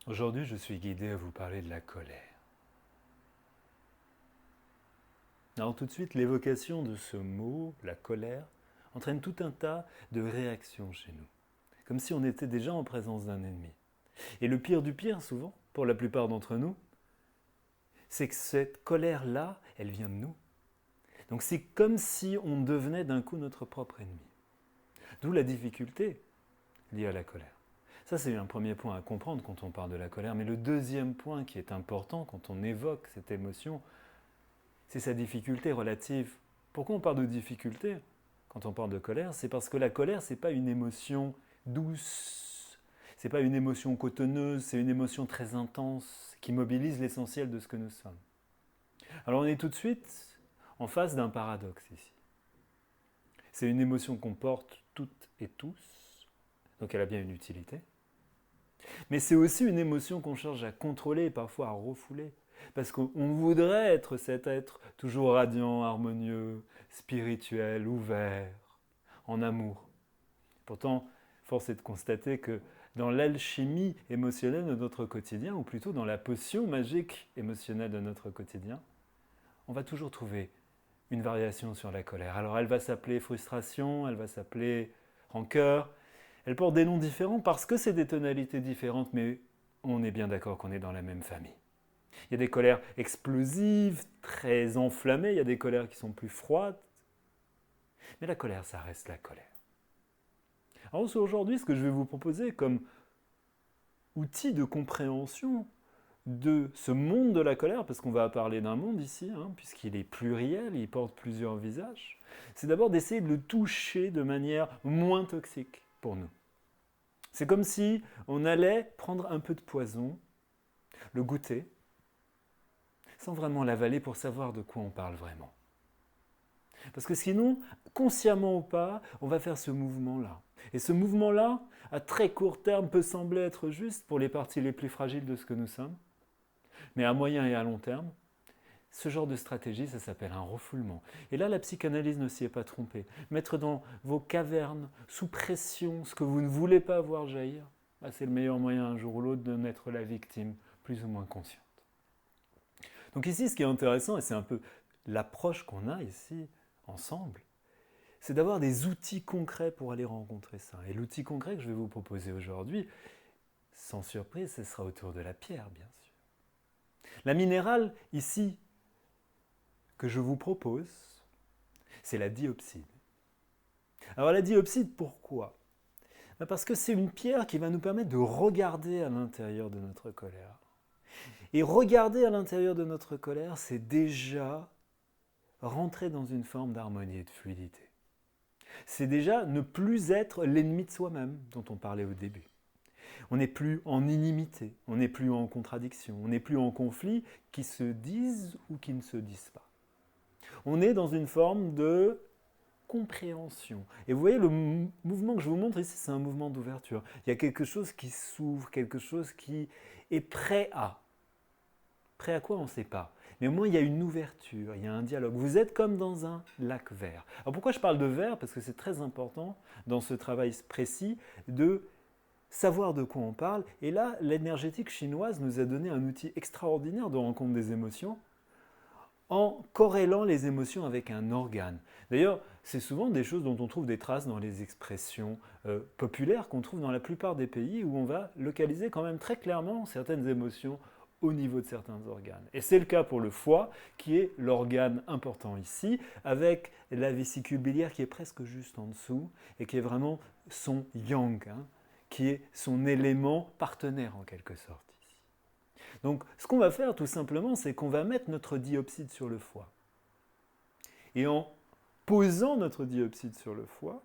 Aujourd'hui, je suis guidé à vous parler de la colère. Alors tout de suite, l'évocation de ce mot, la colère, entraîne tout un tas de réactions chez nous, comme si on était déjà en présence d'un ennemi. Et le pire du pire, souvent, pour la plupart d'entre nous, c'est que cette colère-là, elle vient de nous. Donc c'est comme si on devenait d'un coup notre propre ennemi. D'où la difficulté liée à la colère. Ça, c'est un premier point à comprendre quand on parle de la colère. Mais le deuxième point qui est important quand on évoque cette émotion, c'est sa difficulté relative. Pourquoi on parle de difficulté quand on parle de colère? C'est parce que la colère, ce n'est pas une émotion douce, ce n'est pas une émotion cotonneuse, c'est une émotion très intense qui mobilise l'essentiel de ce que nous sommes. Alors on est tout de suite en face d'un paradoxe ici. C'est une émotion qu'on porte toutes et tous, donc elle a bien une utilité. Mais c'est aussi une émotion qu'on cherche à contrôler et parfois à refouler. Parce qu'on voudrait être cet être toujours radiant, harmonieux, spirituel, ouvert, en amour. Pourtant, force est de constater que dans l'alchimie émotionnelle de notre quotidien, ou plutôt dans la potion magique émotionnelle de notre quotidien, on va toujours trouver une variation sur la colère. Alors elle va s'appeler frustration, elle va s'appeler rancœur. Elle porte des noms différents parce que c'est des tonalités différentes, mais on est bien d'accord qu'on est dans la même famille. Il y a des colères explosives, très enflammées, il y a des colères qui sont plus froides. Mais la colère, ça reste la colère. Alors aujourd'hui, ce que je vais vous proposer comme outil de compréhension de ce monde de la colère, parce qu'on va parler d'un monde ici, puisqu'il est pluriel, il porte plusieurs visages, c'est d'abord d'essayer de le toucher de manière moins toxique pour nous. C'est comme si on allait prendre un peu de poison, le goûter, sans vraiment l'avaler pour savoir de quoi on parle vraiment. Parce que sinon, consciemment ou pas, on va faire ce mouvement-là. Et ce mouvement-là, à très court terme, peut sembler être juste pour les parties les plus fragiles de ce que nous sommes. Mais à moyen et à long terme, ce genre de stratégie, ça s'appelle un refoulement. Et là, la psychanalyse ne s'y est pas trompée. Mettre dans vos cavernes, sous pression, ce que vous ne voulez pas voir jaillir, c'est le meilleur moyen un jour ou l'autre de n'être la victime plus ou moins consciente. Donc ici, ce qui est intéressant, et c'est un peu l'approche qu'on a ici ensemble, c'est d'avoir des outils concrets pour aller rencontrer ça. Et l'outil concret que je vais vous proposer aujourd'hui, sans surprise, ce sera autour de la pierre, bien sûr. La minérale, ici, que je vous propose, c'est la diopside. Alors la diopside, pourquoi? Parce que c'est une pierre qui va nous permettre de regarder à l'intérieur de notre colère. Et regarder à l'intérieur de notre colère, c'est déjà rentrer dans une forme d'harmonie et de fluidité. C'est déjà ne plus être l'ennemi de soi-même dont on parlait au début. On n'est plus en inimité, on n'est plus en contradiction, on n'est plus en conflit qui se disent ou qui ne se disent pas. On est dans une forme de compréhension. Et vous voyez, le mouvement que je vous montre ici, c'est un mouvement d'ouverture. Il y a quelque chose qui s'ouvre, quelque chose qui est prêt à. Prêt à quoi, on ne sait pas. Mais au moins, il y a une ouverture, il y a un dialogue. Vous êtes comme dans un lac vert. Alors pourquoi je parle de vert? Parce que c'est très important dans ce travail précis de savoir de quoi on parle. Et là, l'énergétique chinoise nous a donné un outil extraordinaire de rencontre des émotions en corrélant les émotions avec un organe. D'ailleurs, c'est souvent des choses dont on trouve des traces dans les expressions populaires qu'on trouve dans la plupart des pays où on va localiser quand même très clairement certaines émotions au niveau de certains organes. Et c'est le cas pour le foie, qui est l'organe important ici, avec la vésicule biliaire qui est presque juste en dessous, et qui est vraiment son yang, qui est son élément partenaire en quelque sorte. Donc ce qu'on va faire tout simplement, c'est qu'on va mettre notre diopside sur le foie. Et en posant notre diopside sur le foie,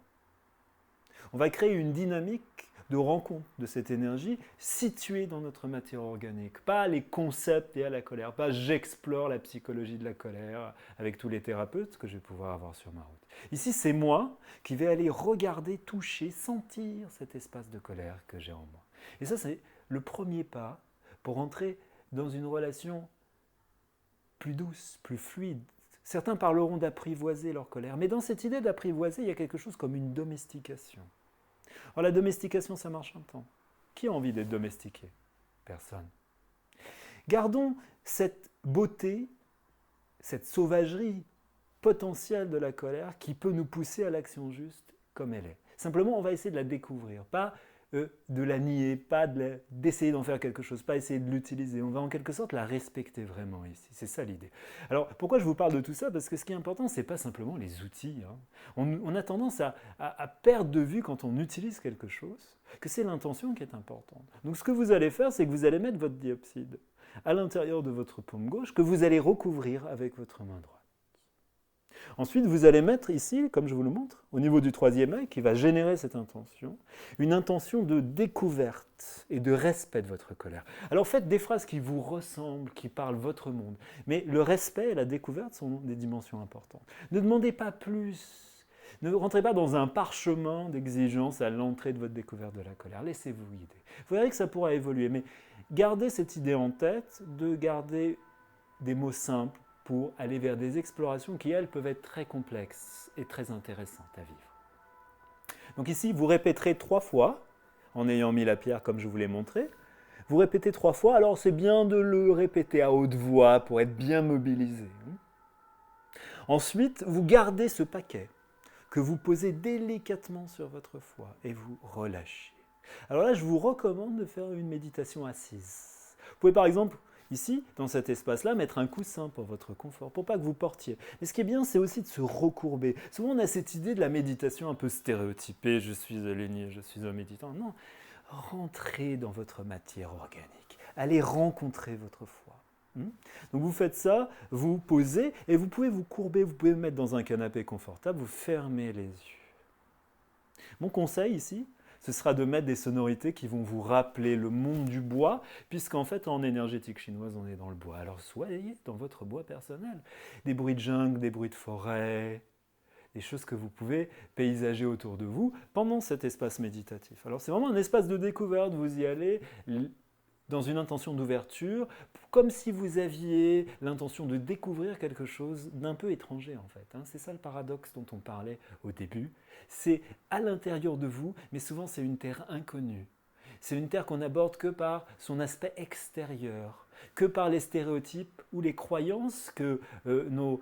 on va créer une dynamique de rencontre de cette énergie située dans notre matière organique. Pas les concepts liés à la colère, pas j'explore la psychologie de la colère avec tous les thérapeutes que je vais pouvoir avoir sur ma route. Ici, c'est moi qui vais aller regarder, toucher, sentir cet espace de colère que j'ai en moi. Et ça, c'est le premier pas pour entrer dans une relation plus douce, plus fluide. Certains parleront d'apprivoiser leur colère, mais dans cette idée d'apprivoiser, il y a quelque chose comme une domestication. Alors la domestication, ça marche un temps. Qui a envie d'être domestiqué? personne. Gardons cette beauté, cette sauvagerie potentielle de la colère qui peut nous pousser à l'action juste comme elle est. Simplement, on va essayer de la découvrir, pas de la nier, pas d'essayer d'en faire quelque chose, pas essayer de l'utiliser. On va en quelque sorte la respecter vraiment ici. C'est ça l'idée. Alors, pourquoi je vous parle de tout ça? Parce que ce qui est important, ce n'est pas simplement les outils. Hein. On a tendance à perdre de vue quand on utilise quelque chose, que c'est l'intention qui est importante. Donc, ce que vous allez faire, c'est que vous allez mettre votre diopside à l'intérieur de votre paume gauche, que vous allez recouvrir avec votre main droite. Ensuite, vous allez mettre ici, comme je vous le montre, au niveau du troisième œil, qui va générer cette intention, une intention de découverte et de respect de votre colère. Alors faites des phrases qui vous ressemblent, qui parlent votre monde, mais le respect et la découverte sont des dimensions importantes. Ne demandez pas plus, ne rentrez pas dans un parchemin d'exigence à l'entrée de votre découverte de la colère, laissez-vous guider. Vous verrez que ça pourra évoluer, mais gardez cette idée en tête de garder des mots simples, pour aller vers des explorations qui, elles, peuvent être très complexes et très intéressantes à vivre. Donc ici, vous répéterez 3 fois, en ayant mis la pierre comme je vous l'ai montré. Vous répétez 3 fois, alors c'est bien de le répéter à haute voix pour être bien mobilisé. Ensuite, vous gardez ce paquet que vous posez délicatement sur votre foie et vous relâchez. Alors là, je vous recommande de faire une méditation assise. Vous pouvez par exemple ici, dans cet espace-là, mettre un coussin pour votre confort, pour pas que vous portiez. Mais ce qui est bien, c'est aussi de se recourber. Souvent, on a cette idée de la méditation un peu stéréotypée, je suis aligné, je suis un méditant. Non, rentrez dans votre matière organique. Allez rencontrer votre foi. Donc vous faites ça, vous posez, et vous pouvez vous courber, vous pouvez vous mettre dans un canapé confortable, vous fermez les yeux. Mon conseil ici, ce sera de mettre des sonorités qui vont vous rappeler le monde du bois, puisqu'en fait, en énergétique chinoise, on est dans le bois. Alors soyez dans votre bois personnel. Des bruits de jungle, des bruits de forêt, des choses que vous pouvez paysager autour de vous pendant cet espace méditatif. Alors c'est vraiment un espace de découverte, vous y allez dans une intention d'ouverture, comme si vous aviez l'intention de découvrir quelque chose d'un peu étranger en fait. C'est ça le paradoxe dont on parlait au début. C'est à l'intérieur de vous, mais souvent c'est une terre inconnue. C'est une terre qu'on n'aborde que par son aspect extérieur, que par les stéréotypes ou les croyances que nos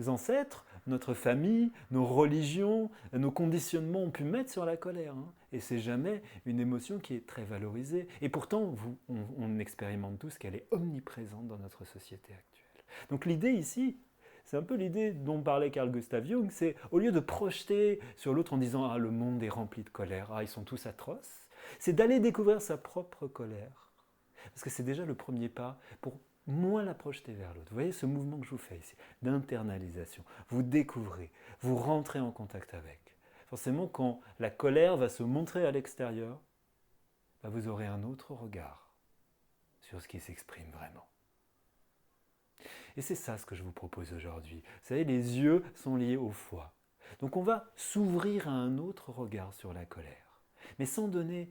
ancêtres, notre famille, nos religions, nos conditionnements ont pu mettre sur la colère. Et c'est jamais une émotion qui est très valorisée. Et pourtant, on expérimente tous qu'elle est omniprésente dans notre société actuelle. Donc l'idée ici, c'est un peu l'idée dont parlait Carl Gustav Jung, c'est au lieu de projeter sur l'autre en disant « Ah, le monde est rempli de colère, ah, ils sont tous atroces », c'est d'aller découvrir sa propre colère. Parce que c'est déjà le premier pas pour moins la projeter vers l'autre. Vous voyez ce mouvement que je vous fais ici, d'internalisation. Vous découvrez, vous rentrez en contact avec. Forcément, quand la colère va se montrer à l'extérieur, vous aurez un autre regard sur ce qui s'exprime vraiment. Et c'est ça ce que je vous propose aujourd'hui. Vous savez, les yeux sont liés au foie. Donc on va s'ouvrir à un autre regard sur la colère, mais sans donner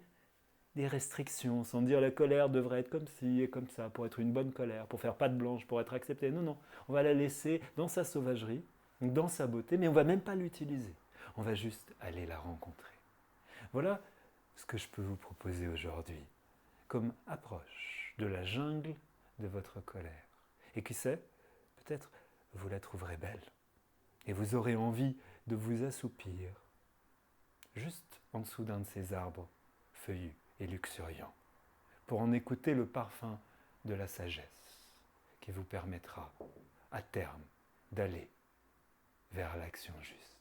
des restrictions, sans dire la colère devrait être comme ci et comme ça, pour être une bonne colère, pour faire patte blanche, pour être acceptée. Non, non, on va la laisser dans sa sauvagerie, dans sa beauté, mais on ne va même pas l'utiliser. On va juste aller la rencontrer. Voilà ce que je peux vous proposer aujourd'hui, comme approche de la jungle de votre colère. Et qui sait, peut-être vous la trouverez belle, et vous aurez envie de vous assoupir, juste en dessous d'un de ces arbres feuillus et luxuriant, pour en écouter le parfum de la sagesse qui vous permettra, à terme, d'aller vers l'action juste.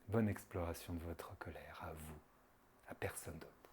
Bonne exploration de votre colère à vous, à personne d'autre.